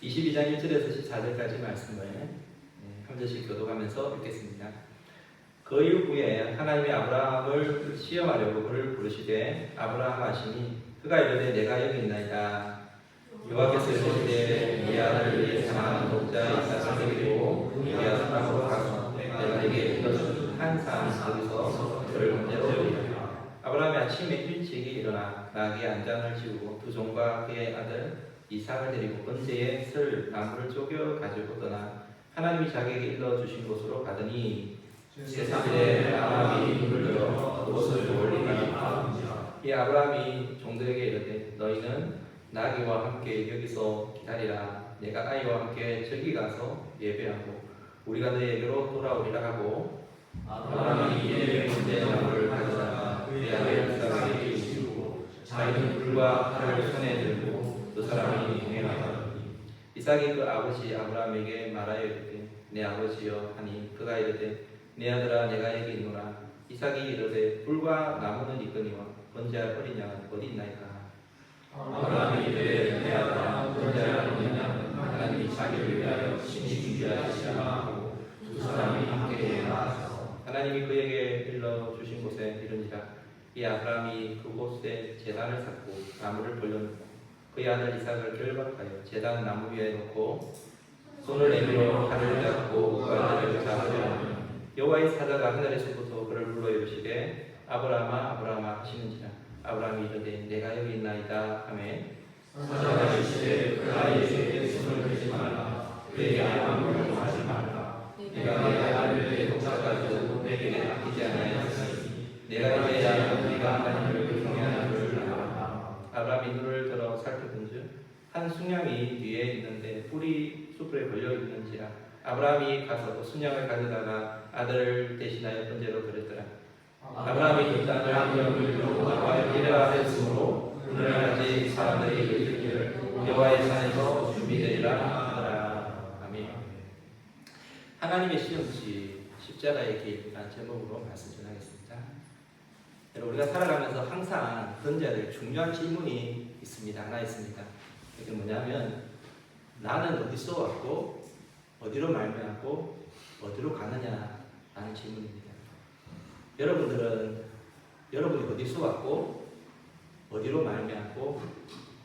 22장 1절에서 14절까지 말씀을 한 절씩 교독하면서 읽겠습니다. 그 이후에 하나님이 아브라함을 시험하려고 그를 부르시되 아브라함 하시니 그가 이르되 내가 여기 있나이다. 여호와께서 이르시되 네 아들을 위해 사랑하는 독자 이삭을 드리고 네가 땅으로 가서 내가 네게 일러준 한 산 거기서 그를 번제로 드리라. 아브라함이 아침에 일찍이 일어나 나귀 한 장을 지우고 두 종과 그의 아들 이삭을 데리고 번제에 쓸 나무를 쪼개 가지고 떠나 하나님이 자기에게 일러주신 곳으로 가더니 제3일에 아브라함이 눈을 들어 그곳을 멀리가 이 아브라함이 종들에게 이르되 너희는 나귀와 함께 여기서 기다리라. 내가 아이와 함께 저기 가서 예배하고 우리가 너희에게로 돌아오리라 하고 아브라함이 이에 번제나무를 가져다가 그의 아들 이삭에게 이르고 자기는 불과 칼을 손에 들고 두 사람이 동행하더니 이삭이 그 아버지 아브라함에게 말하여 이르되 내 아버지여 하니 그가 이르되 내 아들아 내가 여기 있노라. 이삭이 이르되 불과 나무는 있거니와 번제할 어린 양은 어디 있나이까. 아브라함이 이르되 내 아들아 번제할 어린 양은 하나님이 자기를 위하여 친히 준비하시리라 하고 두 사람이 함께 나아가서 하나님이 그에게 일러주신 곳에 이르니라. 이 아브라함이 그곳에 제단을 쌓고 나무를 벌려놓고 그의 아들 이삭을 결박하여 제단 나무 위에 놓고 손을 내밀어 칼을 잡고 그 아들을 잡으려 여호와의 사자가 하늘에서부터 그를 불러 이르시되 아브라함아 아브라함아 하시는지라. 아브라함이 이르되 내가 여기 있나이다 하매 사자가 이르시되 그 아이에게 손을 들지 말라. 그에게 아무것도 하지 말라. 내가 내 아들에게 독사까지 두고 내게 아끼지 아니하였으니 내가 이제야 네가 하나님을 경외하는 줄 알아. 아브라함이 눈을 들어 살펴본즉 한 순양이 뒤에 있는데 뿔이 숯불에 걸려 있는지라. 아브라함이 가서 순양을 가져다가 아들을 대신하여 번제로 드렸더라. 아브라함이 그 땅을 함정을 여호와의 이르라 하였으므로 오늘날까지 사람들이 이르기를 여호와의 산에서 준비되리라 하더라. 아멘. 하나님의 시험지 십자가의 길이라는 제목으로 말씀 전하겠습니다. 여러분 우리가 살아가면서 항상 던져야 될 중요한 질문이 있습니다. 하나 있습니다. 이게 뭐냐면 나는 어디서 왔고 어디로 말미암고 어디로 가느냐라는 질문입니다. 여러분이 어디서 왔고 어디로 말미암고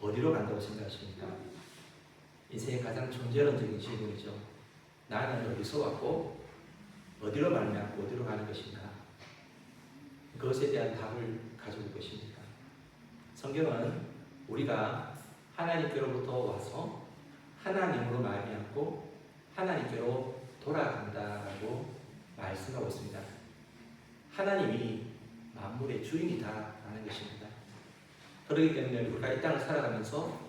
어디로 간다고 생각하십니까? 인생의 가장 존재론적인 질문이죠. 나는 어디서 왔고 어디로 말미암고 어디로 가는 것인가? 그것에 대한 답을 가지고 계십니까? 성경은 우리가 하나님께로부터 와서 하나님으로 말미암고 하나님께로 돌아간다라고 말씀하고 있습니다. 하나님이 만물의 주인이다라는 것입니다. 그렇기 때문에 우리가 이 땅을 살아가면서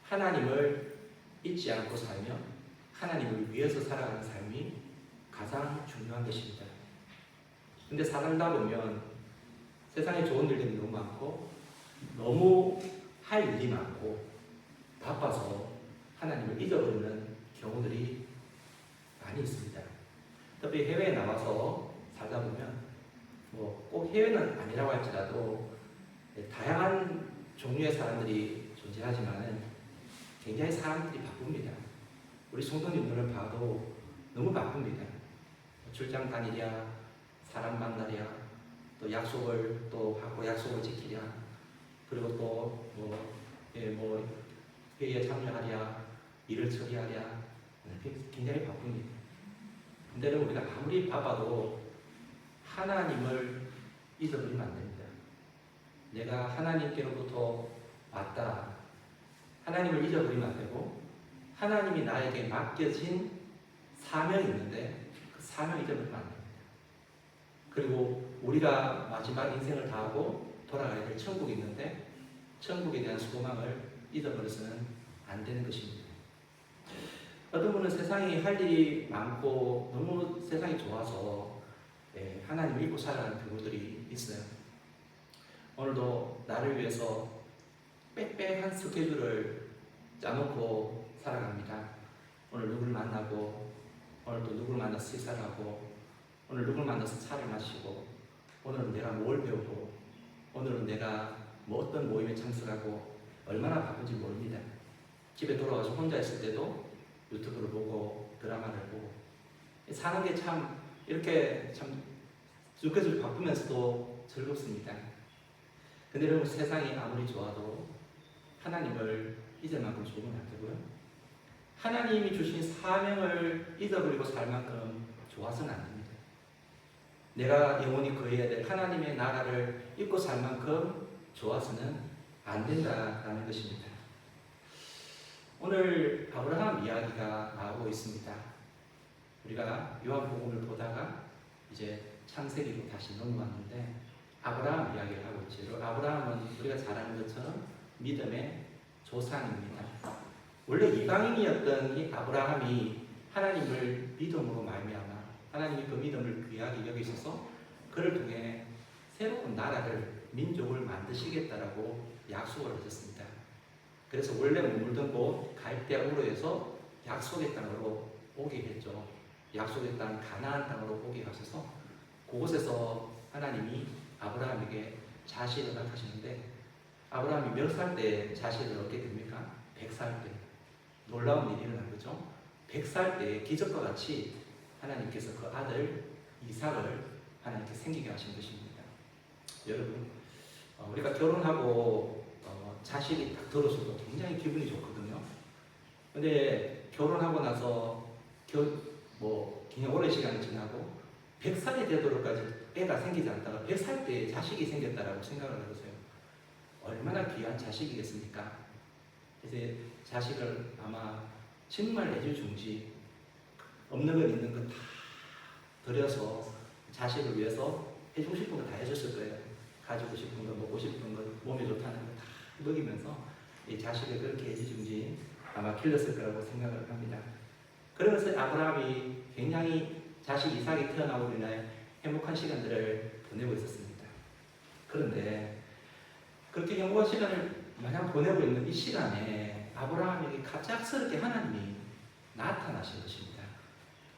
하나님을 잊지 않고 살며 하나님을 위해서 살아가는 삶이 가장 중요한 것입니다. 근데 살다 보면 세상에 좋은 일들이 너무 많고 너무 할 일이 많고 바빠서 하나님을 잊어버리는 경우들이 많이 있습니다. 특히 해외에 나와서 살다 보면 꼭 해외는 아니라고 할지라도 다양한 종류의 사람들이 존재하지만 굉장히 사람들이 바쁩니다. 우리 성도님들을 봐도 너무 바쁩니다. 출장 다니랴, 사람 만나랴, 또 약속을 또 하고 약속을 지키랴, 그리고 또 회의에 참여하랴, 일을 처리하랴, 굉장히 바쁩니다. 근데 우리가 아무리 바빠도 하나님을 잊어버리면 안 됩니다. 내가 하나님께로부터 왔다. 하나님을 잊어버리면 안 되고 하나님이 나에게 맡겨진 사명이 있는데 그 사명 잊어버리면 안 됩니다. 그리고 우리가 마지막 인생을 다하고 돌아가야 될 천국이 있는데 천국에 대한 소망을 잊어버려서는 안 되는 것입니다. 어떤 분은 세상이 할 일이 많고 너무 세상이 좋아서 하나님을 잊고 살아가는 경우들이 있어요. 오늘도 나를 위해서 빽빽한 스케줄을 짜놓고 살아갑니다. 오늘 누구를 만나고 오늘 또 누구를 만나서 식사를 하고 오늘 누구를 만나서 차를 마시고 오늘은 내가 뭘 배우고 오늘은 내가 어떤 모임에 참석하고 얼마나 바쁜지 모릅니다. 집에 돌아가서 혼자 있을 때도 유튜브를 보고 드라마를 보고 사는 게 참 이렇게 참 주께서 바쁘면서도 즐겁습니다. 근데 여러분 세상이 아무리 좋아도 하나님을 잊을 만큼 좋으면 안 되고요. 하나님이 주신 사명을 잊어버리고 살 만큼 좋아서는 안 됩니다. 내가 영원히 거해야 될 하나님의 나라를 잊고 살 만큼 좋아서는 안 된다라는 것입니다. 오늘 아브라함 이야기가 나오고 있습니다. 우리가 요한복음을 보다가 이제 창세기로 다시 넘어왔는데 아브라함 이야기를 하고 있죠. 아브라함은 우리가 잘 아는 것처럼 믿음의 조상입니다. 원래 이방인이었던 이 아브라함이 하나님을 믿음으로 말미암아 하나님이 그 믿음을 귀하게 여기셔서 그를 통해 새로운 나라를 민족을 만드시겠다라고 약속을 하셨습니다. 그래서 원래 머물던 곳 갈대아 우르에서 약속의 땅으로 오게 했죠. 약속의 땅 가나안 땅으로 오게 하셔서 그곳에서 하나님이 아브라함에게 자식을 낳으시는데 아브라함이 몇 살 때 자식을 얻게 됩니까? 100살 때. 놀라운 일이 일어난 거죠. 100살 때 기적과 같이 하나님께서 그 아들 이삭을 하나님께 생기게 하신 것입니다. 여러분, 우리가 결혼하고 자식이 딱 들어서도 굉장히 기분이 좋거든요. 근데 결혼하고 나서 그냥 오랜 시간이 지나고 100살이 되도록까지 애가 생기지 않다가 100살 때 자식이 생겼다라고 생각을 해보세요. 얼마나 귀한 자식이겠습니까? 이제 자식을 아마 정말 애지중지 없는 건 있는 건 다 들여서 자식을 위해서 해주고 싶은 거 다 해줬을 거예요. 가지고 싶은 거, 먹고 싶은 거, 몸에 좋다는 거 다 먹이면서 이 자식을 그렇게 애지중지 아마 길렀을 거라고 생각을 합니다. 그러면서 아브라함이 굉장히 자식 이삭이 태어나고 인해 행복한 시간들을 보내고 있었습니다. 그런데 그렇게 행복한 시간을 마냥 보내고 있는 이 시간에 아브라함에게 갑작스럽게 하나님이 나타나신 것입니다.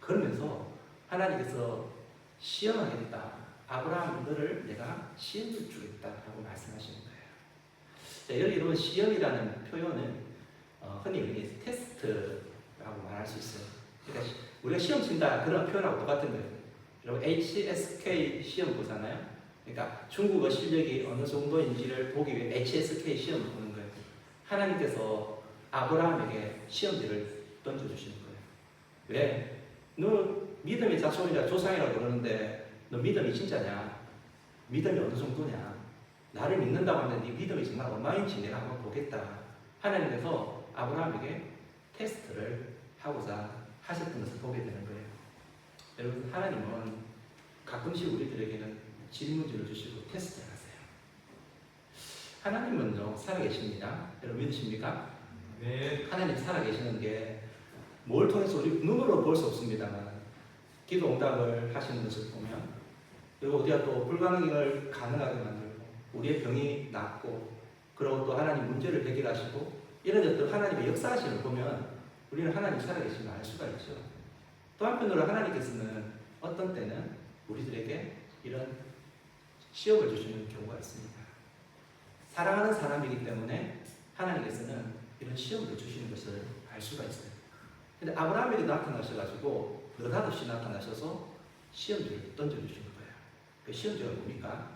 그러면서 하나님께서 시험하겠다. 아브라함 너를 내가 시험을 주겠다라고 말씀하시는 거예요. 자, 여러분 시험이라는 표현은 흔히 우리 테스트라고 말할 수 있어요. 그러니까 우리가 시험 친다 그런 표현하고 똑같은 거예요. 여러분 HSK 시험 보잖아요. 그러니까 중국어 실력이 어느 정도인지를 보기 위해 HSK 시험을 보는 거예요. 하나님께서 아브라함에게 시험지를 던져주시는 거예요. 왜? 너 믿음의 자손이라 조상이라고 그러는데 너 믿음이 진짜냐? 믿음이 어느 정도냐? 나를 믿는다고 하는데 네 믿음이 정말 얼마인지 내가 한번 보겠다. 하나님께서 아브라함에게 테스트를 하고자 하셨던 것을 보게 되는 거예요. 여러분 하나님은 가끔씩 우리들에게는 질문지를 주시고 테스트를 하세요. 하나님은요 살아계십니다. 여러분 믿으십니까? 네. 하나님 살아계시는 게 뭘 통해서 우리 눈으로 볼 수 없습니다만 기도 응답을 하시는 것을 보면 그리고 우리가 또 불가능을 가능하게 만들고 우리의 병이 낫고 그리고 또 하나님 문제를 해결하시고 이런 어떤 하나님의 역사하심을 보면 우리는 하나님 살아계심을 알 수가 있죠. 또 한편으로 하나님께서는 어떤 때는 우리들에게 이런 시험을 주시는 경우가 있습니다. 사랑하는 사람이기 때문에 하나님께서는 이런 시험을 주시는 것을 알 수가 있어요. 근데 아브라함에게 나타나셔가지고 느닷없이 나타나셔서 시험지를 던져주시는 거예요. 그 시험지가 뭡니까?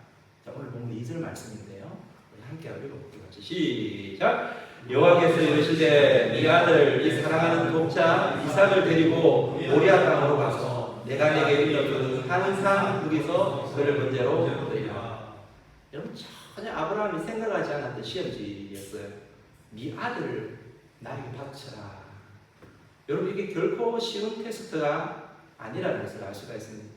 자, 오늘 보면 2절 말씀인데요. 우리 함께 읽어볼게요. 시작! 여호와께서 이르시되 네 아들 이 사랑하는 독자 이삭을 데리고 모리아 땅으로 가서 내가 내게 일렀거든 항상 거기서 그를 번제로 드리라. 여러분 전혀 아브라함이 생각하지 않았던 시험지였어요. 네 아들을 나에게 바쳐라. 여러분 이게 결코 쉬운 테스트가 아니라는 것을 알 수가 있습니다.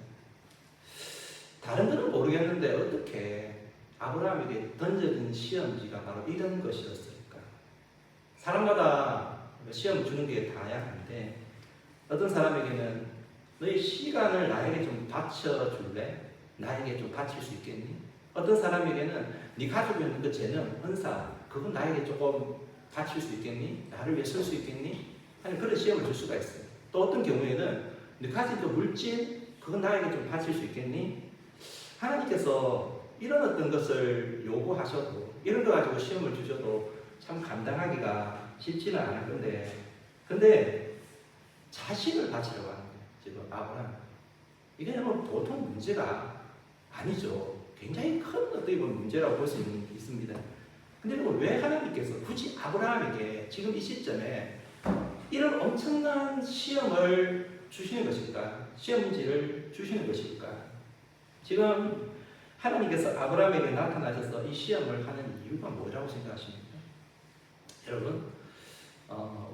다른 분은 모르겠는데 어떻게 아브라함에게 던져진 시험지가 바로 이런 것이었을까? 사람마다 시험을 주는 게 다양한데 어떤 사람에게는 너의 시간을 나에게 좀 바쳐줄래? 나에게 좀 바칠 수 있겠니? 어떤 사람에게는 네 가지고 있는 그 재능, 은사 그건 나에게 조금 바칠 수 있겠니? 나를 위해 쓸 수 있겠니? 아니 그런 시험을 줄 수가 있어요. 또 어떤 경우에는 네 가진 그 물질 그건 나에게 좀 바칠 수 있겠니? 하나님께서 이런 어떤 것을 요구하셔도 이런 거 가지고 시험을 주셔도 참 감당하기가 쉽지는 않을 건데, 근데 자식을 바치려고 하는 거예요. 지금 아브라함. 이게 뭐 보통 문제가 아니죠. 굉장히 큰 어떻게 보면 문제라고 볼 수 있습니다. 근데 왜 하나님께서 굳이 아브라함에게 지금 이 시점에 이런 엄청난 시험을 주시는 것일까? 시험 문제를 주시는 것일까? 지금 하나님께서 아브라함에게 나타나셔서 이 시험을 하는 이유가 뭐라고 생각하십니까? 여러분,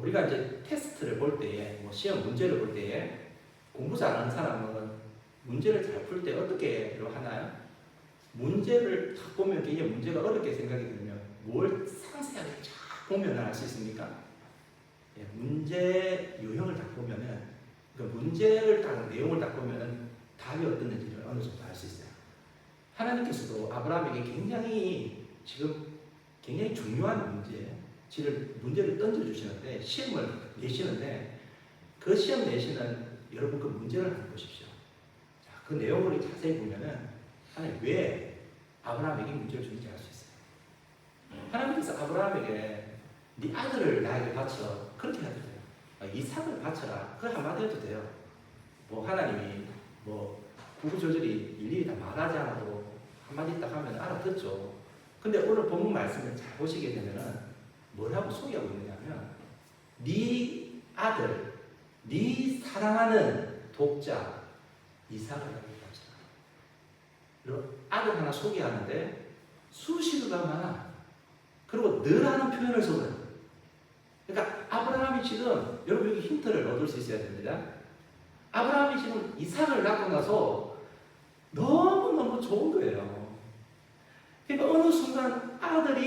우리가 이제 테스트를 볼 때에, 뭐 시험 문제를 볼 때에 공부 잘하는 사람은 문제를 잘 풀 때 어떻게 하나요? 문제를 딱 보면 이게 문제가 어렵게 생각이 들면 뭘 상세하게 쫙 보면 알 수 있습니까? 예, 문제 유형을 딱 보면은 그 문제를 딱 내용을 딱 보면은 답이 어떻는지를 어느 정도 알 수 있어요. 하나님께서도 아브라함에게 굉장히 중요한 문제를 던져주시는데 시험을 내시는데 그 시험 내시는 여러분 그 문제를 한번 보십시오. 자, 그 내용을 자세히 보면은 하나님 왜 아브라함에게 문제를 주는지 알 수 있어요. 하나님께서 아브라함에게 네 아들을 나에게 바쳐 그렇게 해도 돼요. 이삭을 바쳐라. 그 한마디 해도 돼요. 뭐 하나님이 뭐 구구절절히 일일이 다 말하지 않아도 한마디 딱 하면 알아듣죠. 근데 오늘 본문 말씀을 잘 보시게 되면은 뭐라고 소개하고 있느냐면 네 아들, 네 사랑하는 독자 이삭을 바쳐라. 아들 하나 소개하는데 수식어가 많아. 그리고 늘 하는 표현을 써요. 그러니까 아브라함이 지금 여러분 여기 힌트를 얻을 수 있어야 됩니다. 아브라함이 지금 이삭을 낳고 나서 너무너무 좋은 거예요. 그러니까 어느 순간 아들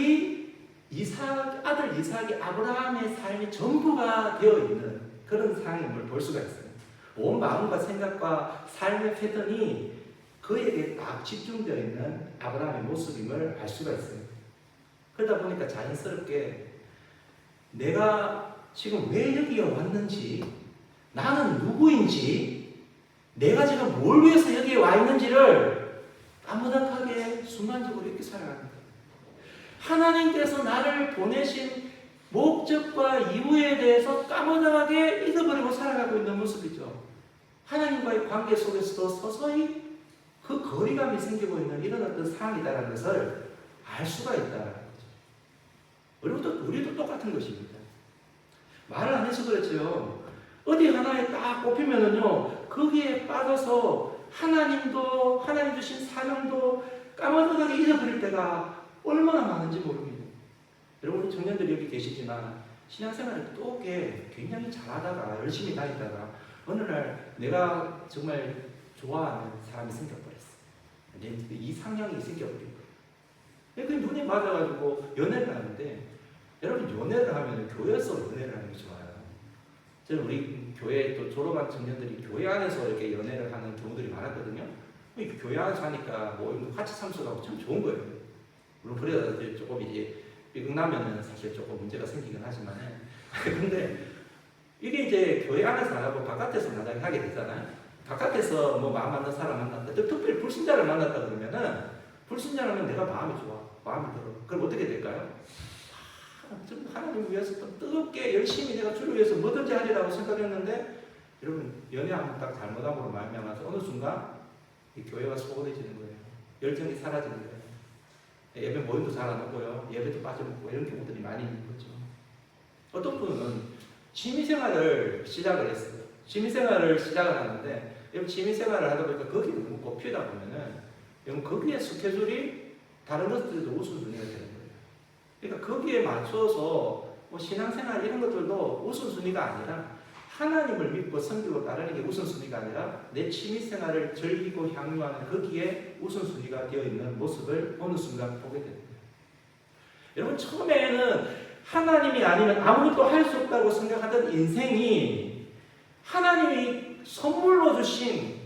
이삭이 아브라함의 삶의 전부가 되어 있는 그런 상황임을 볼 수가 있어요. 온 마음과 생각과 삶의 패턴이 그에게 딱 집중되어 있는 아브라함의 모습임을 알 수가 있어요. 그러다 보니까 자연스럽게 내가 지금 왜 여기에 왔는지, 나는 누구인지, 내가 지금 뭘 위해서 여기에 와 있는지를 까무닥하게 순간적으로 이렇게 살아갑니다. 하나님께서 나를 보내신 목적과 이유에 대해서 까무닥하게 잊어버리고 살아가고 있는 모습이죠. 하나님과의 관계 속에서도 서서히 그 거리감이 생기고 있는 이런 어떤 상황이다라는 것을 알 수가 있다는 거죠. 우리도 똑같은 것입니다. 말을 안 해서 그렇죠. 어디 하나에 딱 꼽히면은요, 거기에 빠져서 하나님 주신 사명도 까마득하게 잊어버릴 때가 얼마나 많은지 모릅니다. 여러분, 우리 청년들이 여기 계시지만 신앙생활을 또 굉장히 잘하다가 열심히 다니다가 어느 날 내가 정말 좋아하는 사람이 생겨버렸어. 이 상향이 생겨버린 거예요. 그 눈에 맞아가지고 연애를 하는데, 여러분 연애를 하면 교회에서 연애를 하는 게 좋아요. 저는 우리 교회 또 졸업한 청년들이 교회 안에서 이렇게 연애를 하는 경우들이 많았거든요. 교회 안에서 하니까 뭐 같이 참석하고 참 좋은 거예요. 물론 그래서 조금 이제 삐걱나면은 사실 조금 문제가 생기긴 하지만, 근데 이게 이제 교회 안에서 안 하고 바깥에서 만나게 하게 되잖아요. 바깥에서 뭐 마음 맞는 사람 만났다. 특별히 불신자를 만났다 그러면은, 불신자라면 내가 마음이 좋아. 마음이 들어. 그럼 어떻게 될까요? 하나님을 위해서 뜨겁게 열심히 내가 주를 위해서 뭐든지 하리라고 생각했는데, 여러분 연애하면 딱 잘못함으로 말미암아서 어느 순간 이 교회가 소홀해지는 거예요. 열정이 사라지는 거예요. 예배 모임도 잘 안 오고요. 예배도 빠져먹고 이런 경우들이 많이 있는 거죠. 어떤 분은 취미생활을 시작을 했어요. 취미생활을 시작을 하는데, 취미생활을 하다 보니까 거기에 너무 꼽히다 보면은 거기에 스케줄이 다른 것들도 우선순위가 되는 거예요. 그러니까 거기에 맞춰서 뭐 신앙생활 이런 것들도 우선순위가 아니라 하나님을 믿고 섬기고 따르는 게 우선순위가 아니라 내 취미생활을 즐기고 향유하는 거기에 우선순위가 되어 있는 모습을 어느 순간 보게 됩니다. 여러분, 처음에는 하나님이 아니면 아무것도 할 수 없다고 생각하던 인생이 하나님이 선물로 주신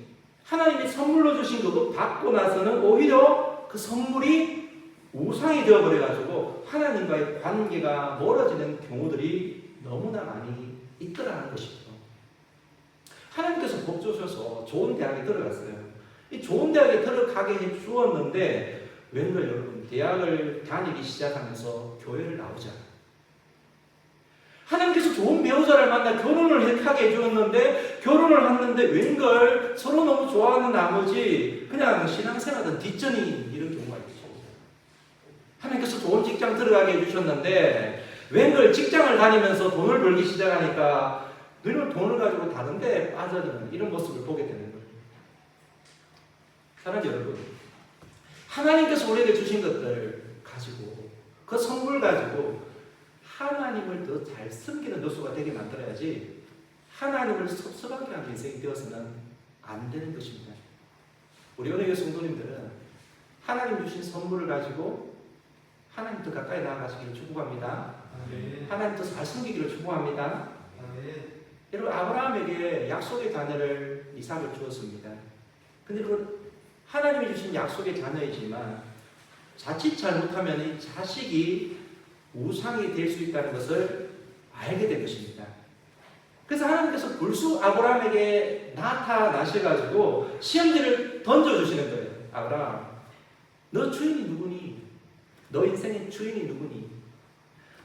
그거 받고 나서는 오히려 그 선물이 우상이 되어버려가지고 하나님과의 관계가 멀어지는 경우들이 너무나 많이 있더라는 것이죠. 하나님께서 복 주셔서 좋은 대학에 들어갔어요. 이 좋은 대학에 들어가게 해 주었는데, 웬걸 여러분, 대학을 다니기 시작하면서 교회를 나오잖아요. 좋은 배우자를 만나 결혼을 하게 해주었는데 결혼을 했는데 웬걸 서로 너무 좋아하는 나머지 그냥 신앙생활은 뒷전이 이런 경우가 있죠. 하나님께서 좋은 직장 들어가게 해주셨는데 웬걸 직장을 다니면서 돈을 벌기 시작하니까 늘 돈을 가지고 다른 데 빠져드는 이런 모습을 보게 되는 거예요. 사랑하는 여러분, 하나님께서 우리에게 주신 것들 가지고 그 선물 가지고 하나님을 더 잘 섬기는 요소가 되게 만들어야지 하나님을 섭섭하게 하는 인생이 되어서는 안 되는 것입니다. 우리 은혜교 성도님들은 하나님 주신 선물을 가지고 하나님 더 가까이 나아가시기를 축복합니다. 하나님 더 잘 섬기기를 축복합니다. 여러분, 아브라함에게 약속의 자녀를 이삭을 주었습니다. 근데 그 하나님이 주신 약속의 자녀이지만 자칫 잘못하면 이 자식이 우상이 될 수 있다는 것을 알게 된 것입니다. 그래서 하나님께서 불쑥 아브라함에게 나타나셔가지고 시험지를 던져주시는 거예요. 아브라함, 너 주인이 누구니? 너 인생의 주인이 누구니?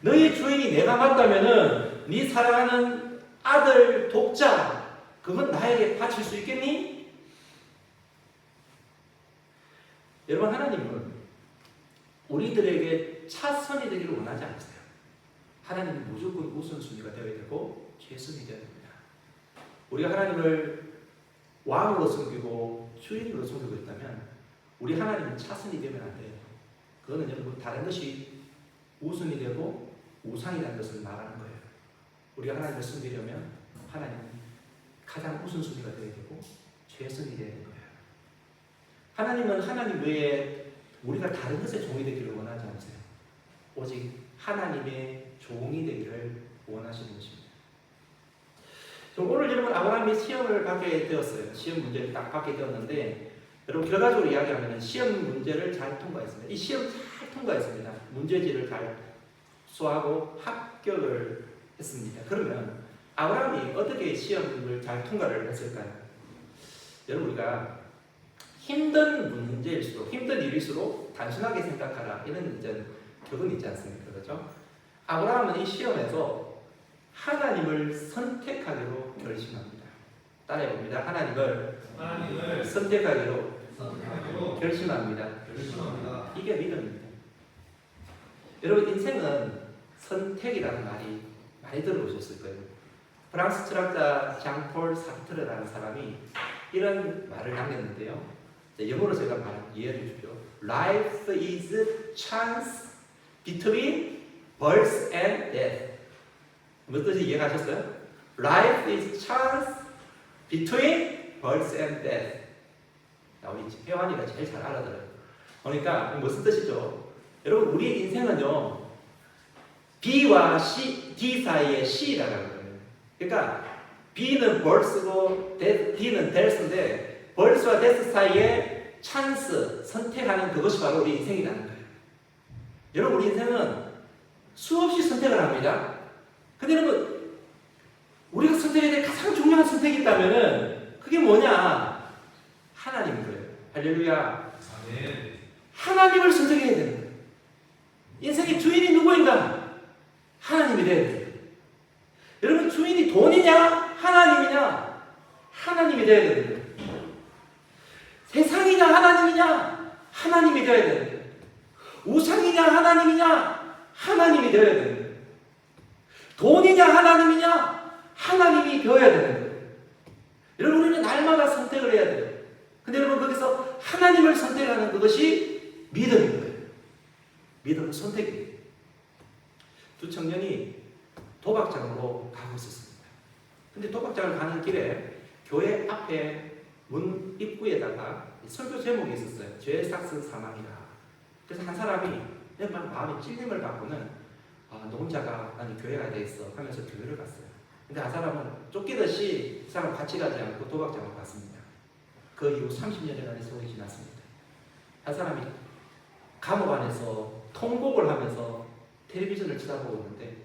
너의 주인이 내가 맞다면은 네 사랑하는 아들 독자 그건 나에게 바칠 수 있겠니? 여러분, 하나님은 우리들에게 차선이 되기를 원하지 않으세요. 하나님은 무조건 우선순위가 되어야 되고 최선이 되어야 됩니다. 우리가 하나님을 왕으로 섬기고 주인으로 섬기고 있다면 우리 하나님은 차선이 되면 안 돼요. 그거는 여러분 다른 것이 우선이 되고 우상이라는 것을 말하는 거예요. 우리가 하나님을 섬기려면 하나님은 가장 우선순위가 되어야 되고 최선이 되어야 되는 거예요. 하나님은 하나님 외에 우리가 다른 것에 종이 되기를 원하지 않으세요. 오직 하나님의 종이 되기를 원하시는 것입니다. 오늘 여러분 아브라함이 시험을 받게 되었어요. 시험 문제를 딱 받게 되었는데 여러분 결과적으로 이야기하면 시험 문제를 잘 통과했습니다. 이 시험 잘 통과했습니다. 문제지를 잘 수하고 합격을 했습니다. 그러면 아브라함이 어떻게 시험을 잘 통과를 했을까요? 여러분, 우리가 힘든 문제일수록 힘든 일일수록 단순하게 생각하라 이런 이제 교훈이 있지 않습니까? 그렇죠? 아브라함은 이 시험에서 하나님을 선택하기로 결심합니다. 따라해봅니다. 하나님을 선택하기로 결심합니다. 이게 믿음입니다. 여러분, 인생은 선택이라는 말이 많이 들어보셨을 거예요. 프랑스 철학자 장폴 사르트르라는 사람이 이런 말을 남겼는데요. 영어로 제가 이해해 주십시오. Life is chance between birth and death. 무슨 뜻인지 이해하셨어요? Life is chance between birth and death. 우리 회원이가 제일 잘 알아들어요. 그러니까 무슨 뜻이죠? 여러분, 우리 인생은요 B와 C, D 사이의 C라는 거예요. 그러니까 B는 birth고 D는 death인데 birth와 death 사이의 찬스, 선택하는 그것이 바로 우리 인생이라는 거예요. 여러분, 우리 인생은 수없이 선택을 합니다. 근데 여러분, 우리가 선택해야 될 가장 중요한 선택이 있다면은 그게 뭐냐? 하나님인 거예요. 할렐루야. 아멘. 하나님을 선택해야 되는 거예요. 인생의 주인이 누구인가? 하나님이 돼야 돼요. 여러분, 주인이 돈이냐? 하나님이냐? 하나님이 돼야 되는 거예요. 세상이냐? 하나님이냐? 하나님이 돼야 되는 거예요. 우상이냐? 하나님이냐? 하나님이 되어야 되는 거예요. 돈이냐? 하나님이냐? 하나님이 되어야 되는 거예요. 여러분, 우리는 날마다 선택을 해야 돼요. 근데 여러분, 거기서 하나님을 선택하는 그것이 믿음인 거예요. 믿음은 선택이에요. 두 청년이 도박장으로 가고 있었습니다. 근데 도박장을 가는 길에 교회 앞에 문 입구에다가 설교 제목이 있었어요. 죄 삭은 사망이라. 그래서 한 사람이 막 마음에 찔림을 받고는 너 혼자가 나는 교회 가야 되겠어 하면서 교회를 갔어요. 근데 한 사람은 쫓기듯이 그 사람 같이 가지 않고 도박장으로 갔습니다. 그 이후 30년이라는 세월이 지났습니다. 한 사람이 감옥 안에서 통곡을 하면서 텔레비전을 쳐다보고 있는데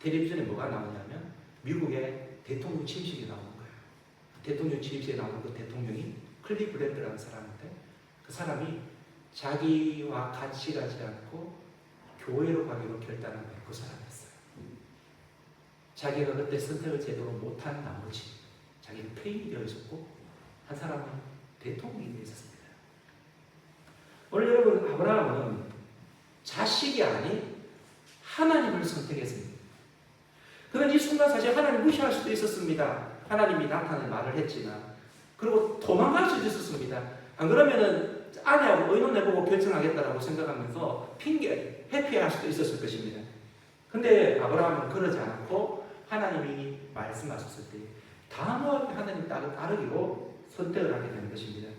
텔레비전에 뭐가 나오냐면 미국의 대통령 취임식이 나오는 거예요. 대통령 취임식에 나오는 그 대통령이 클리블랜드라는 사람인데 그 사람이 자기와 같이 가지 않고 교회로 가기로 결단한 게 그 사람이었어요. 자기가 그때 선택을 제대로 못한 나머지 자기는 폐인이 되어 있었고 한 사람은 대통령이 되어 있었습니다. 오늘 여러분 아브라함은 자식이 아닌 하나님을 선택했습니다. 그는 이 순간 사실 하나님 무시할 수도 있었습니다. 하나님이 나타나는 말을 했지만 그리고 도망갈 수도 있었습니다. 안 그러면은 아내하고 의논해보고 결정하겠다라고 생각하면서 핑계, 회피할 수도 있었을 것입니다. 근데 아브라함은 그러지 않고 하나님이 말씀하셨을 때 단호하게 하나님 따르기로 선택을 하게 되는 것입니다.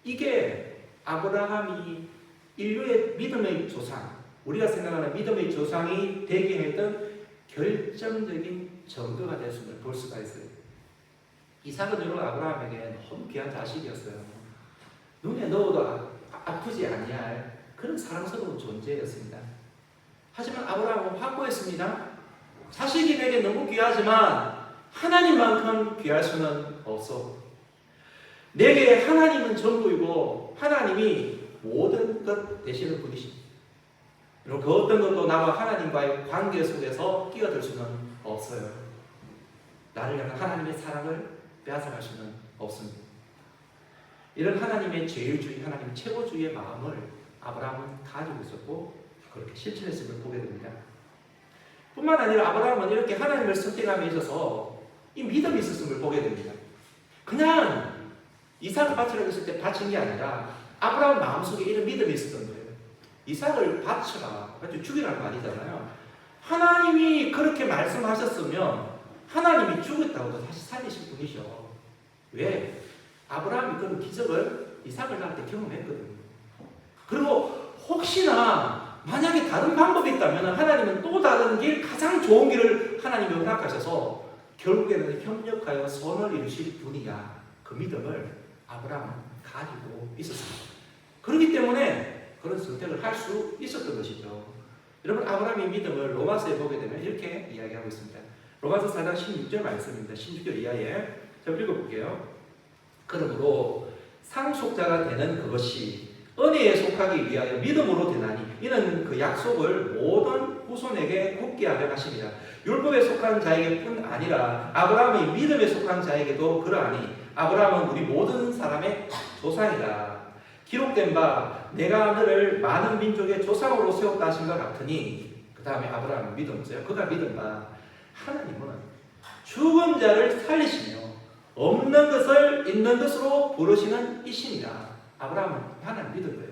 이게 아브라함이 인류의 믿음의 조상, 우리가 생각하는 믿음의 조상이 되게 했던 결정적인 증거가 됐음을 볼 수가 있어요. 이삭은 여러분 아브라함에게 너무 귀한 자식이었어요. 눈에 넣어도 아프지 아니할 그런 사랑스러운 존재였습니다. 하지만 아브라함은 확고했습니다. 자식이 내게 너무 귀하지만 하나님만큼 귀할 수는 없어. 내게 하나님은 전부이고 하나님이 모든 것 되시는 분이십니다. 그 어떤 것도 나와 하나님과의 관계 속에서 끼어들 수는 없어요. 나를 향한 하나님의 사랑을 빼앗아갈 수는 없습니다. 이런 하나님의 제일주의, 하나님의 최고주의의 마음을 아브라함은 가지고 있었고 그렇게 실천했음을 보게 됩니다. 뿐만 아니라 아브라함은 이렇게 하나님을 선택함에 있어서 이 믿음이 있었음을 보게 됩니다. 그냥 이삭을 바치라고 했을 때 바친 게 아니라 아브라함 마음속에 이런 믿음이 있었던 거예요. 이삭을 바쳐라, 죽이라는 말이잖아요. 하나님이 그렇게 말씀하셨으면 하나님이 죽였다고도 다시 살리실 분이죠. 왜? 아브라함이 그런 기적을 이삭을 낳을 때 경험했거든요. 그리고 혹시나 만약에 다른 방법이 있다면 하나님은 또 다른 길, 가장 좋은 길을 하나님이 허락하셔서 결국에는 협력하여 선을 이루실 분이야. 그 믿음을 아브라함은 가지고 있었습니다. 그렇기 때문에 그런 선택을 할 수 있었던 것이죠. 여러분 아브라함의 믿음을 로마서에 보게 되면 이렇게 이야기하고 있습니다. 로마서 4장 16절 말씀입니다. 16절 이하에 좀 읽어볼게요. 그러므로 상속자가 되는 그것이 은혜에 속하기 위하여 믿음으로 되나니 이는 그 약속을 모든 후손에게 굳게 하려 하십니다. 율법에 속한 자에게 뿐 아니라 아브라함의 믿음에 속한 자에게도 그러하니 아브라함은 우리 모든 사람의 조상이다. 기록된 바 내가 너를 많은 민족의 조상으로 세웠다 하신 것 같으니 그 다음에 아브라함은 믿음이었어요. 그가 믿은 바 하나님은 죽은 자를 살리시며 없는 것을 있는 것으로 부르시는 이신이라. 아브라함은 하나님 믿은 거예요.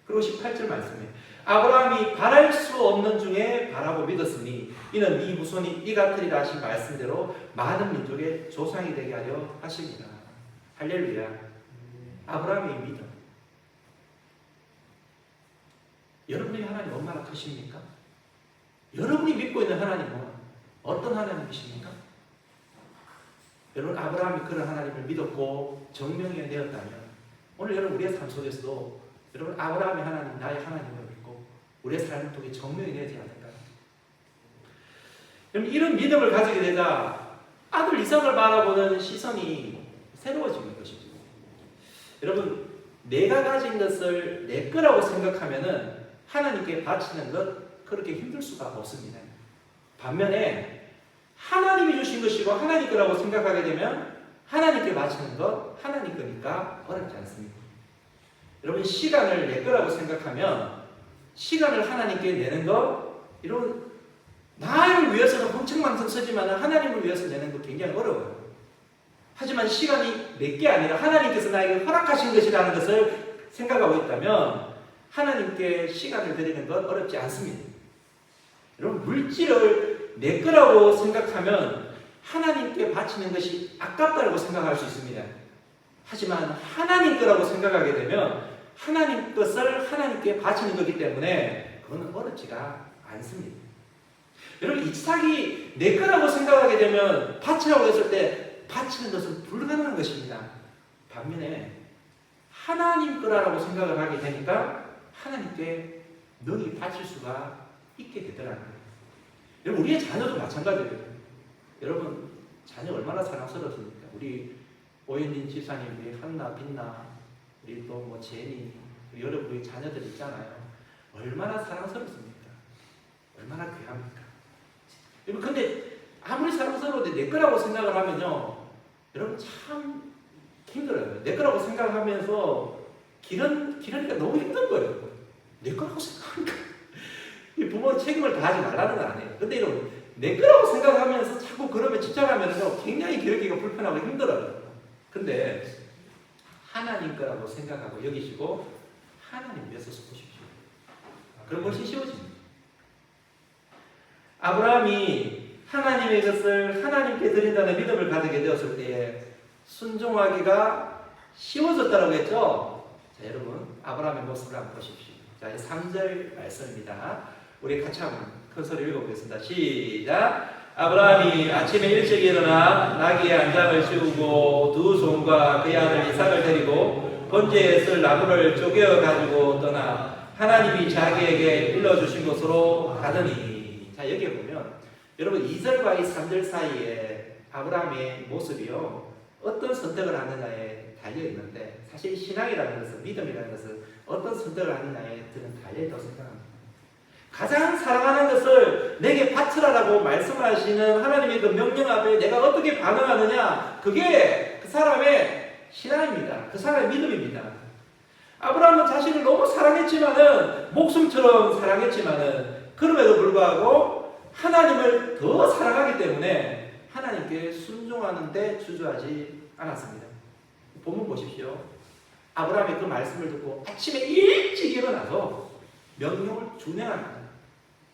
그리고 18절 말씀에 아브라함이 바랄 수 없는 중에 바라고 믿었으니 이는 네 후손이 이 같으리라 하신 말씀대로 많은 민족의 조상이 되게 하려 하십니다. 할렐루야. 아브라함의 믿음. 여러분의 하나님 얼마나 크십니까? 여러분이 믿고 있는 하나님은 어떤 하나님이십니까? 여러분 아브라함이 그런 하나님을 믿었고 정명이 되었다면 오늘 여러분 우리의 삶 속에서도 여러분 아브라함의 하나님, 나의 하나님을 믿고 우리의 삶을 통해 정명이 되지 않을까요? 여러분 이런 믿음을 가지게 되자 아들 이삭을 바라보는 시선이 새로워지는 것입니다. 여러분 내가 가진 것을 내 거라고 생각하면은 하나님께 바치는 것 그렇게 힘들 수가 없습니다. 반면에 하나님이 주신 것이고 하나님 거라고 생각하게 되면 하나님께 바치는 것 하나님 거니까 어렵지 않습니다. 여러분 시간을 내 거라고 생각하면 시간을 하나님께 내는 것 이런 나를 위해서는 흥청망청 쓰지만 하나님을 위해서 내는 것 굉장히 어려워요. 하지만 시간이 내 게 아니라 하나님께서 나에게 허락하신 것이라는 것을 생각하고 있다면 하나님께 시간을 드리는 건 어렵지 않습니다. 여러분 물질을 내 거라고 생각하면 하나님께 바치는 것이 아깝다고 생각할 수 있습니다. 하지만 하나님 거라고 생각하게 되면 하나님 것을 하나님께 바치는 거기 때문에 그거는 어렵지가 않습니다. 여러분 이삭이 내 거라고 생각하게 되면 바치라고 했을 때 바치는 것은 불가능한 것입니다. 반면에 하나님 거라고 생각을 하게 되니까 하나님께 능히 바칠 수가 있게 되더라는 거예요. 여러분 우리의 자녀도 마찬가지예요. 여러분 자녀 얼마나 사랑스럽습니까? 우리 오현진 집사님, 우리 한나, 빛나, 우리 또 뭐 제니, 여러분 우리 자녀들 있잖아요. 얼마나 사랑스럽습니까? 얼마나 귀합니까? 여러분 근데 아무리 사랑스러운데 내 거라고 생각을 하면요, 여러분 참 힘들어요. 내 거라고 생각하면서 기르니까 너무 힘든 거예요. 내 거라고 생각하니까. 이 부모는 책임을 다하지 말라는 건 아니에요. 근데 여러분, 내 거라고 생각하면서 자꾸 그러면 집착하면서 굉장히 기르기가 불편하고 힘들어요. 근데 하나님 거라고 생각하고 여기시고 하나님 위해서 보십시오. 그럼 훨씬 쉬워집니다. 아브라함이 하나님의 것을 하나님께 드린다는 믿음을 가지게 되었을 때에 순종하기가 쉬워졌다고 했죠. 자, 여러분 아브라함의 모습을 한번 보십시오. 자, 3절 말씀입니다. 우리 같이 한번 큰 소리 읽어보겠습니다. 시작. 아브라함이 아침에 일찍 일어나 나귀의 안장을 씌우고 두 손과 그의 아들 이삭을 데리고 번제에 쓸 나무를 쪼개어 가지고 떠나 하나님이 자기에게 일러주신 곳으로 가더니. 자, 여기에 보면 여러분 2절과 이 3절 사이에 아브라함의 모습이요, 어떤 선택을 하느냐에 달려있는데, 사실 신앙이라는 것은, 믿음이라는 것은 어떤 선택을 하느냐에 저는 달려있다고 생각합니다. 가장 사랑하는 것을 내게 바치라라고 말씀하시는 하나님의 그 명령 앞에 내가 어떻게 반응하느냐, 그게 그 사람의 신앙입니다. 그 사람의 믿음입니다. 아브라함은 자신을 너무 사랑했지만은, 목숨처럼 사랑했지만은, 그럼에도 불구하고 하나님을 더 사랑하기 때문에 하나님께 순종하는데 주저하지 않았습니다. 본문 보십시오. 아브라함이 그 말씀을 듣고 아침에 일찍 일어나서 명령을 준행합니다.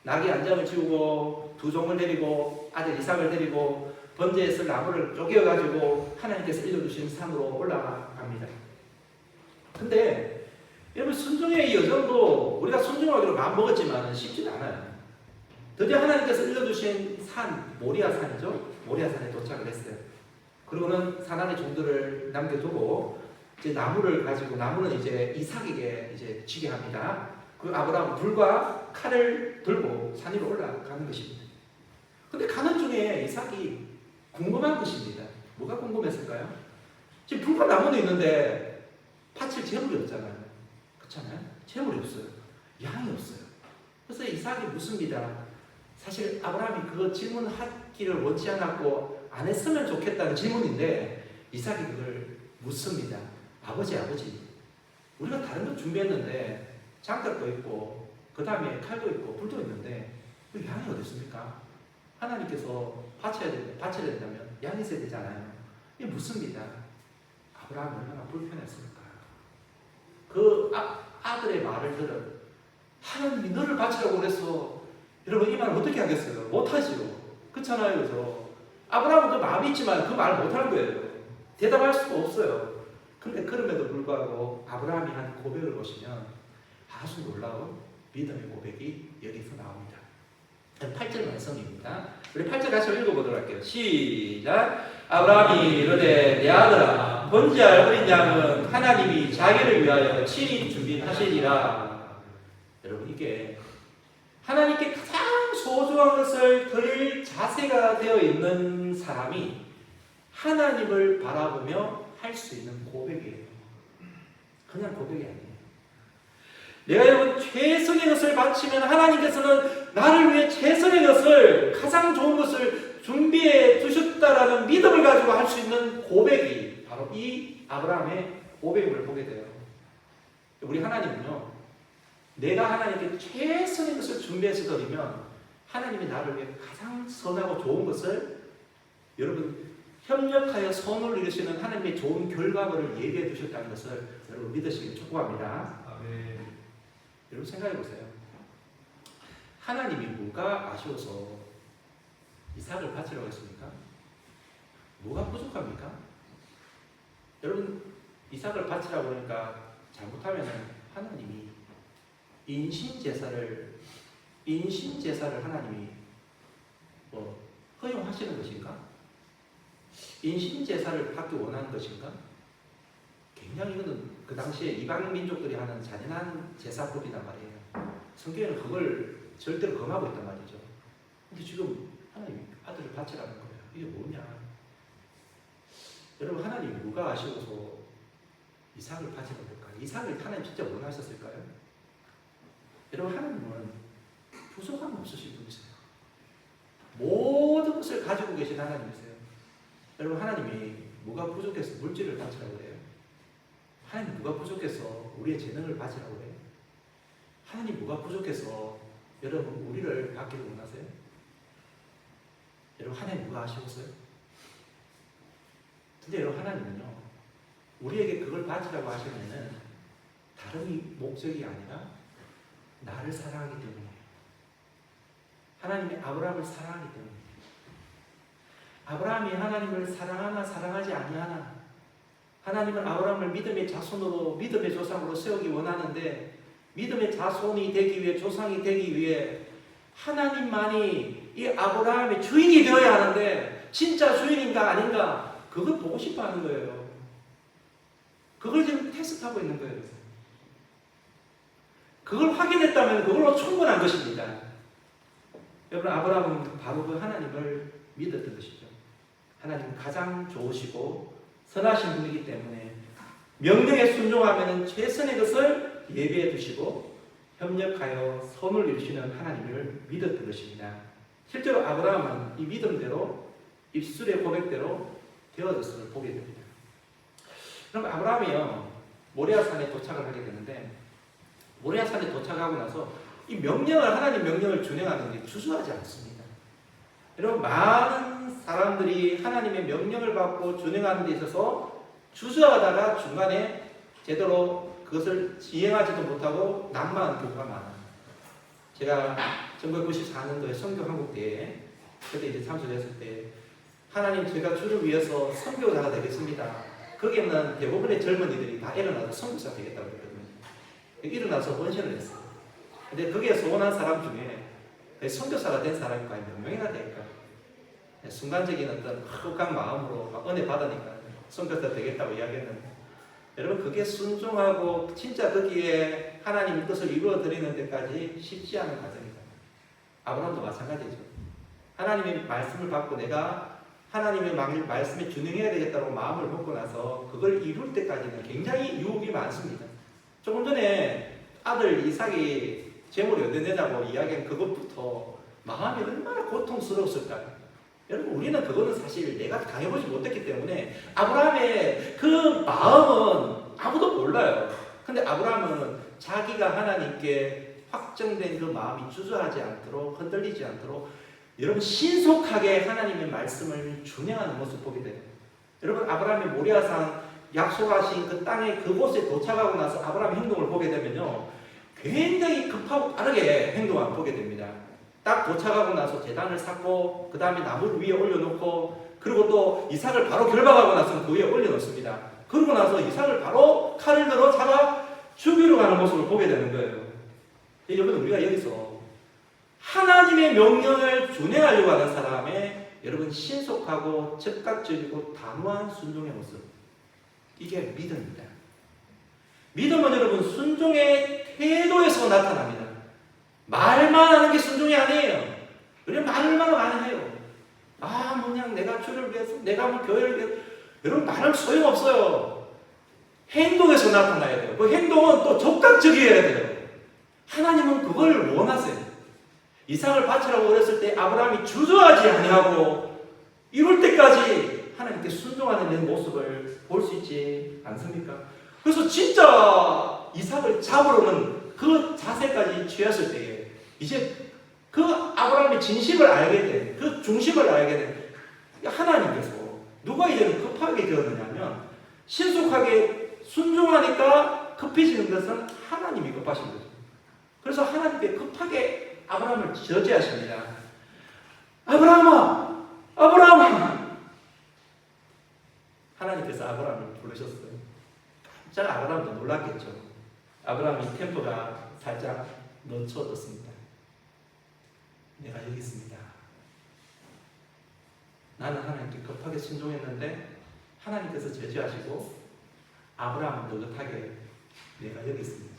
나귀 안장을 지우고 두 종을 데리고 아들 이삭을 데리고 번제에 쓸 나무를 쪼개어가지고 하나님께서 일러주신 산으로 올라갑니다. 근데 여러분, 순종의 여정도 우리가 순종하기로 마음먹었지만 쉽지는 않아요. 드디어 하나님께서 일러주신 산, 모리아산이죠. 모리아산에 도착을 했어요. 그리고는 산 안에 종들을 남겨두고 이제 나무를 가지고, 나무는 이제 이삭에게 이제 지게 합니다. 그 아브라함은 불과 칼을 들고 산 위로 올라가는 것입니다. 근데 가는 중에 이삭이 궁금한 것입니다. 뭐가 궁금했을까요? 지금 불과 나무도 있는데 바칠 재물이 없잖아요. 그렇잖아요? 재물이 없어요. 양이 없어요. 그래서 이삭이 묻습니다. 사실 아브라함이 그 질문하기를 원치 않았고 안 했으면 좋겠다는 질문인데 이삭이 그걸 묻습니다. 아버지, 우리가 다른 거 준비했는데 장갑도 있고 그 다음에 칼도 있고 불도 있는데 그 양이 어디 있습니까? 하나님께서 바쳐야 된다면 양이 있어야 되잖아요. 이 묻습니다. 아브라함이 얼마나 불편했을까? 그 아들의 말을 들어 하나님이 너를 바치라고 그랬어. 여러분, 이 말을 어떻게 하겠어요? 못하지요. 그렇잖아요. 그래서 아브라함은 그 마음이 있지만 그 말을 못하는 거예요. 대답할 수가 없어요. 그런데 그럼에도 불구하고 아브라함이 한 고백을 보시면 아주 놀라운 믿음의 고백이 여기서 나옵니다. 8절 말씀입니다. 우리 8절 같이 읽어보도록 할게요. 시작. 아브라함이 이르되 내 아들아, 번제할 어린 양은 하나님이 자기를 위하여 친히 준비하시리라. 여러분, 이게 하나님께 가장 소중한 것을 드릴 자세가 되어 있는 사람이 하나님을 바라보며 할 수 있는 고백이에요. 그냥 고백이 아니에요. 내가 여러분 최선의 것을 바치면 하나님께서는 나를 위해 최선의 것을, 가장 좋은 것을 준비해 두셨다라는 믿음을 가지고 할 수 있는 고백이 바로 이 아브라함의 고백을 보게 돼요. 우리 하나님은요, 내가 하나님께 최선의 것을 준비해서 드리면 하나님이 나를 위해 가장 선하고 좋은 것을, 여러분 협력하여 선을 이루시는 하나님의 좋은 결과물을 예비해 두셨다는 것을 여러분 믿으시길 축복합니다. 아멘. 여러분 생각해 보세요. 하나님이 뭐가 아쉬워서 이삭을 바치라고 했습니까? 뭐가 부족합니까? 여러분, 이삭을 바치라고 하니까 잘못하면 하나님이 인신제사를 하나님이 허용하시는 것인가? 인신제사를 받기 원하는 것인가? 굉장히 이거는 그 당시에 이방 민족들이 하는 잔인한 제사법이란 말이에요. 성경에는 그걸 절대로 금하고 있단 말이죠. 근데 지금 하나님 아들을 바치라는 거예요. 이게 뭐냐? 여러분, 하나님이 뭐가 아쉬워서 이삭을 바치라고 할까요? 이삭을 하나님 진짜 원하셨을까요? 여러분, 하나님은 부족함 없으신 분이세요. 모든 것을 가지고 계신 하나님이세요. 여러분, 하나님이 뭐가 부족해서 물질을 바치라고 그래요? 하나님 뭐가 부족해서 우리의 재능을 바치라고 그래요? 하나님 뭐가 부족해서 여러분 우리를 받기를 원하세요? 여러분, 하나님 뭐가 아쉬웠어요? 근데 여러분, 하나님은요, 우리에게 그걸 바치라고 하시면은 다른 목적이 아니라 나를 사랑하기 때문에, 하나님이 아브라함을 사랑하기 때문에, 아브라함이 하나님을 사랑하나 사랑하지 아니하나, 하나님은 아브라함을 믿음의 자손으로, 믿음의 조상으로 세우기 원하는데, 믿음의 자손이 되기 위해, 조상이 되기 위해 하나님만이 이 아브라함의 주인이 되어야 하는데, 진짜 주인인가 아닌가 그걸 보고 싶어 하는 거예요. 그걸 지금 테스트하고 있는 거예요. 그걸 확인했다면 그걸로 충분한 것입니다. 여러분, 아브라함은 바로 그 하나님을 믿었던 것이죠. 하나님은 가장 좋으시고 선하신 분이기 때문에 명령에 순종하면 최선의 것을 예비해 두시고 협력하여 선을 이루시는 하나님을 믿었던 것입니다. 실제로 아브라함은 이 믿음대로, 입술의 고백대로 되어졌음을 보게 됩니다. 그럼 아브라함이요, 모리아산에 도착을 하게 되는데, 모리아산에 도착하고 나서 이 명령을, 하나님 명령을 준행하는 게 주저하지 않습니다. 여러분, 많은 사람들이 하나님의 명령을 받고 준행하는 데 있어서 주저하다가 중간에 제대로 그것을 시행하지도 못하고 난무하는 경우가 많아요. 제가 1994년도에 선교 한국대에 그때 이제 참석했을 때, 하나님, 제가 주를 위해서 선교사가 되겠습니다. 거기에는 대부분의 젊은이들이 다 일어나서 선교사 되겠다고 그랬거든요. 일어나서 헌신을 했어요. 근데 거기에 소원한 사람 중에 선교사가 된 사람이 과연 몇 명이나 될까? 순간적인 어떤 흑한 마음으로 은혜 받으니까 선교사 되겠다고 이야기했는데, 여러분, 그게 순종하고 진짜 거기에 하나님의 뜻을 이루어 드리는 데까지 쉽지 않은 과정이다. 아브라함도 마찬가지죠. 하나님의 말씀을 받고 내가 하나님의 말씀에 준행해야 되겠다고 마음을 먹고 나서 그걸 이룰 때까지는 굉장히 유혹이 많습니다. 조금 전에 아들 이삭이 재물이 얻어내자고 이야기한 그것부터 마음이 얼마나 고통스러웠을까요? 여러분, 우리는 그거는 사실 내가 당해보지 못했기 때문에 아브라함의 그 마음은 아무도 몰라요. 근데 아브라함은 자기가 하나님께 확정된 그 마음이 주저하지 않도록, 흔들리지 않도록 여러분 신속하게 하나님의 말씀을 준행하는 모습 보게 돼요. 여러분, 아브라함의 모리아산 약속하신 그 땅에 그곳에 도착하고 나서 아브라함의 행동을 보게 되면요, 굉장히 급하고 빠르게 행동을 보게 됩니다. 딱 도착하고 나서 제단을 쌓고 그 다음에 나무를 위에 올려놓고, 그리고 또 이삭을 바로 결박하고 나서 그 위에 올려놓습니다. 그러고 나서 이삭을 바로 칼을 들어 잡아 죽이러 가는 모습을 보게 되는 거예요. 여러분, 우리가 여기서 하나님의 명령을 준행하려고 하는 사람의 여러분 신속하고 즉각적이고 단호한 순종의 모습, 이게 믿음입니다. 믿음은 여러분 순종의 태도에서 나타납니다. 말만 하는 게 순종이 아니에요. 우리는 말을 얼마나 많이 해요. 그냥 내가 주를 위해서, 내가 뭐 교회를 위해서. 여러분, 말은 소용없어요. 행동에서 나타나야 돼요. 그 행동은 또 적극적이어야 돼요. 하나님은 그걸 원하세요. 이삭을 바치라고 그랬을 때 아브라함이 주저하지 아니하고 이룰 때까지 하나님께 순종하는 내 모습을 볼 수 있지 않습니까? 그래서 진짜 이삭을 잡으려는 그 자세까지 취했을 때에 이제 그 아브라함의 진심을 알게 된, 그 중심을 알게 된 하나님께서 누가 이제는 급하게 되었느냐면, 신속하게 순종하니까 급해지는 것은 하나님이 급하신 거죠. 그래서 하나님께 급하게 아브라함을 저지하십니다. 아브라함아! 아브라함아! 하나님께서 아브라함을 부르셨어요. 깜짝 아브라함도 놀랐겠죠. 아브라함이 템포가 살짝 늦춰졌습니다. 내가 여기 있습니다. 나는 하나님께 급하게 순종했는데 하나님께서 저지하시고 아브라함은 느긋하게 내가 여기 있습니다.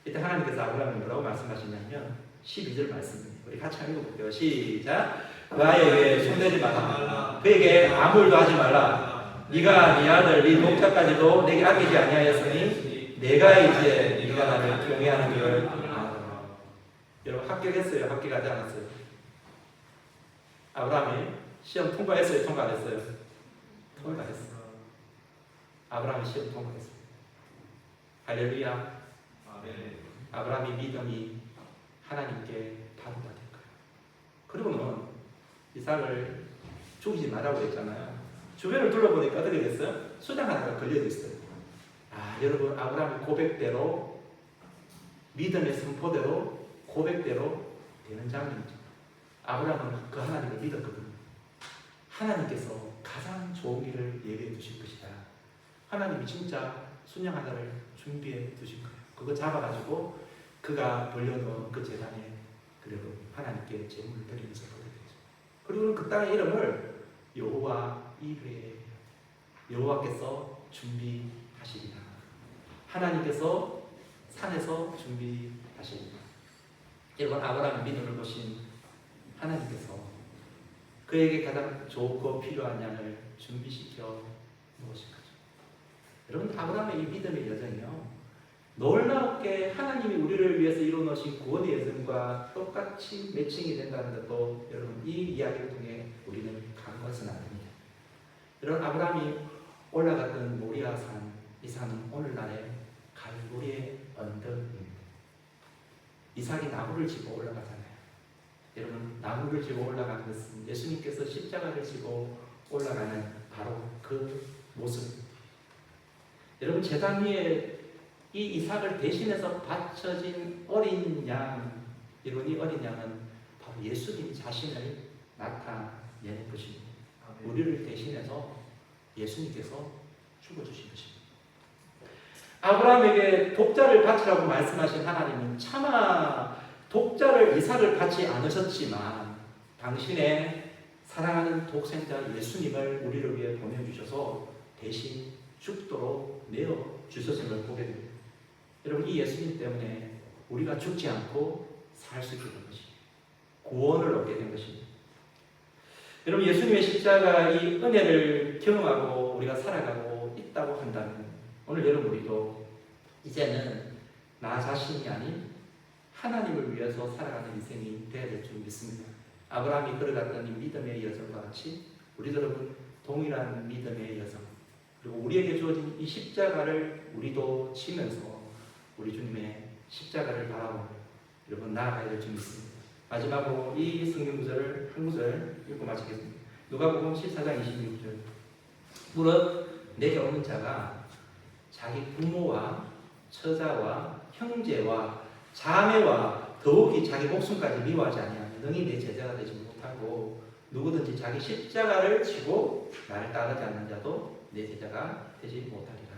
이때 하나님께서 아브라함을 뭐라고 말씀하시냐면 12절 말씀입니다. 우리 같이 읽어볼게요. 시작. 그의 위에 손대지 말라. 그에게 아무 일도 하지 말라. 네가 네 아들 네 동자까지도 내게 아끼지 아니하였으니 내가 이제 네가 나를 경외하는 것을 아노라. 여러분, 합격했어요? 합격하지 않았어요? 아브라함이 시험 통과했어요? 통과 안 했어요? 통과했어요. 아브라함이 시험 통과했어요. 할렐루야. 아브라함의 믿음이 하나님께 바로가 된 거예요. 그리고는 이삭을 죽이지 말라고 했잖아요. 주변을 둘러보니까 어떻게 됐어요? 수장 하나가 걸려져 있어요. 아, 여러분, 아브라함의 고백대로, 믿음의 선포대로, 고백대로 되는 장면이죠. 아브라함은 그 하나님을 믿었거든요. 하나님께서 가장 좋은 길을 예비해 두실 것이다. 하나님이 진짜 순양 하나를 준비해 두신 거예요. 그거 잡아가지고 그가 벌려놓은 그 제단에 그래도 하나님께 제물을 드리면서 보게 되죠. 그리고 그 땅의 이름을 여호와 이레, 여호와께서 준비하시리라. 하나님께서 산에서 준비하시리라. 여러분, 아브라함의 믿음을 보신 하나님께서 그에게 가장 좋고 필요한 양을 준비시켜 놓으신 거죠. 여러분, 아브라함의 이 믿음의 여정이요, 놀랍게 하나님이 우리를 위해서 이루어놓으신 구원의 여정과 똑같이 매칭이 된다는 것도 여러분, 이 이야기를 통해 우리는 간과해서는 안 됩니다. 여러분, 아브라함이 올라갔던 모리아 산, 이 산은 오늘날의 갈보리의 언덕입니다. 이삭이 나무를 지고 올라가잖아요. 여러분, 나무를 지고 올라가는 것은 예수님께서 십자가를 지고 올라가는 바로 그 모습. 여러분, 제단 위에 이 이삭을 대신해서 바쳐진 어린 양, 여러분, 이 어린 양은 바로 예수님 자신을 나타내는 것입니다. 우리를 대신해서 예수님께서 죽어주신 것입니다. 아브라함에게 독자를 바치라고 말씀하신 하나님은 차마 독자를 이삭을 바치 않으셨지만 당신의 사랑하는 독생자 예수님을 우리를 위해 보내주셔서 대신 죽도록 내어주셨음을 보게 됩니다. 여러분, 이 예수님 때문에 우리가 죽지 않고 살 수 있게 된 것입니다. 구원을 얻게 된 것입니다. 여러분, 예수님의 십자가 이 은혜를 경험하고 우리가 살아가고 있다고 한다면 오늘 여러분, 우리도 이제는 나 자신이 아닌 하나님을 위해서 살아가는 인생이 되어야 될 줄 믿습니다. 아브라함이 걸어갔던 이 믿음의 여정과 같이 우리도 여러분 동일한 믿음의 여정, 그리고 우리에게 주어진 이 십자가를 우리도 치면서 우리 주님의 십자가를 바라보며 여러분 나아가야 될 줄 믿습니다. 마지막으로 이 성경 구절을 한 구절 읽고 마치겠습니다. 누가복음 14장 26절. 무릇 내게 오는 자가 자기 부모와 처자와 형제와 자매와 더욱이 자기 목숨까지 미워하지 아니하면 능히 내 제자가 되지 못하고 누구든지 자기 십자가를 지고 나를 따르지 않는 자도 내 제자가 되지 못하리라.